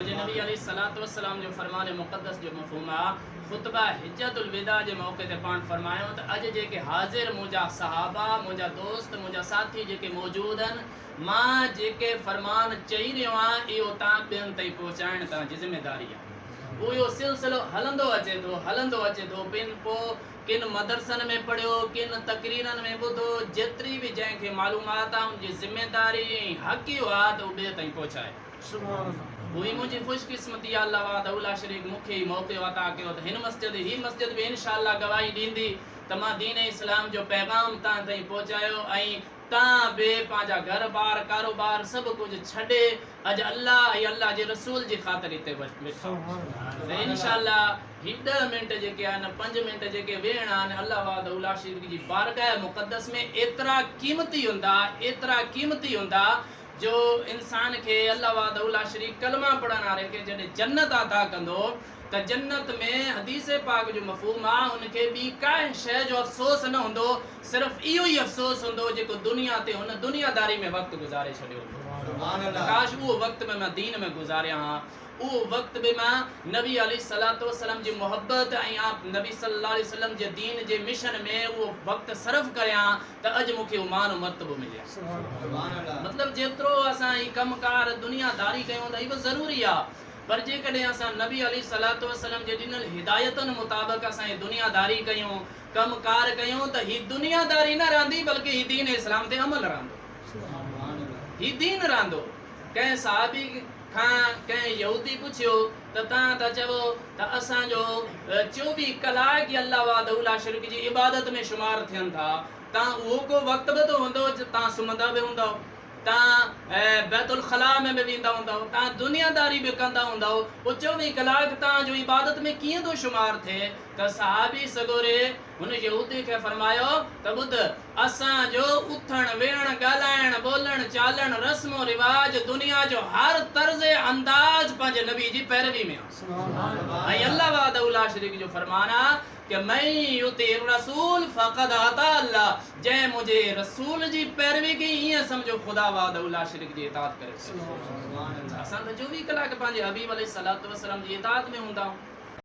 नबी अलैहिस्सलाम जो फरमान मुक़द्दस जो मफ़हूम आहे ख़ुतबा हिज्जतुल विदा जे मौक़े ते पाण फरमायो त अॼु जेके हाज़िर मुंहिंजा सहाबा मुंहिंजा दोस्त मुंहिंजा साथी जेके मौजूद आहिनि मां जेके फरमान चई रहियो आहियां इहो तव्हां ॿियनि ताईं पहुचाइण तव्हांजी ज़िम्मेदारी आहे। उहो इहो सिलसिलो हलंदो अचे थो पोइ किन मदरसनि में पढ़ियो किन तकरीरनि में ॿुधो जेतिरी बि जंहिंखे मालूमात आहे उनजी ज़िम्मेदारी हक़ इहो आहे त उहो ॿिए ताईं पहुचाए। हुई मुझे खुशकिस्मती अल्लाह वाला शरीक मुखे मौक़े अता कयो त हिन मस्जिद भी इंशाअल्लाह गवाही ॾींदी त मां दीन इस्लाम जो पैगाम तां ताईं पहुचायो ऐं तां बे पंहिंजा घर बार कारोबार सब कुछ छॾे अॼु अल्लाह ऐं अल्लाह जे रसूल जी ख़ातिर हिते वेठो इंशाअल्लाह ही 10 मिनट जेके आहिनि 5 मिनट जेके वेहण आहिनि अल्लाह वाला शरीक जी बारगाह मुक़द्दस में एतिरा क़ीमती हूंदा जो इंसान के अल्लाह वाला शरीक कलमा पढ़ण वारे के जॾहिं जन्नत अता कंदो त जन्नत में हदीस पाक जो मफ़हूम आहे उनके ॿी काई शइ जो अफ़सोस न हूंदो, सिर्फ़ इहो ई अफ़सोस हूंदो जेको दुनिया ते हुन दुनियादारी में वक़्तु गुज़ारे छॾियो। काश उहो वक़्तु में मां दीन में गुज़ारिया हा, उहो वक़्तु बि मां नबी अलैहिस्सलाम जी मोहब्बत ऐं आप नबी सल्लल्लाहु अलैहि वसल्लम जे दीन जे मिशन में उहो वक़्तु सर्फ़ करियां त अॼु मूंखे उमान मर्तबो मिलिया। मतिलबु जेतिरो असां ही कमकार दुनियादारी कयूं त इहो ज़रूरी आहे, पर जेकॾहिं असां नबी अलैहिस्सलाम जे ॾिनल हिदायतुनि मुताबिक़ असां ही दुनियादारी कयूं कमकार कयूं त ही दुनियादारी न रहंदी बल्कि ही दीन इस्लाम ते अमल रहंदो, ही दीन रहंदो। कंहिं सहाबी खां कंहिं यहूदी पुछियो त तव्हां त चओ त असांजो 24 कलाक अल्लाह वाला शरीक जी इबादत में शुमार थियनि था, तव्हां उहो को वक़्तु बि त हूंदो तव्हां सुम्हंदा बि हूंदव, तव्हां बैतुल ख़ला में बि वेंदा हूंदव, तव्हां दुनियादारी बि कंदा हूंदव, पोइ 24 कलाक तव्हांजो इबादत में कीअं थो शुमार थिए? त सहाबी सगोरे हुन यहूदी खे फरमायो त ॿुध असांजो उथण वेहण ॻाल्हाइण ॿोलण चालण रस्मो रिवाज दुनिया जो हर तर्ज़ अंदाज पंहिंजे नबी जी पैरवी में आहे। ऐं अल्लाह वाला शरीक जो फरमान आहे कि मैं युती रसूल फ़क़द अता अल्लाह, जंहिं मुझे रसूल जी पैरवी की ईअं समझो खुदा वाला शरीक जी इताअत करे। असां त 24 कलाक पंहिंजे हबीब अलैहिस्सलाम जी इताअत में हूंदा।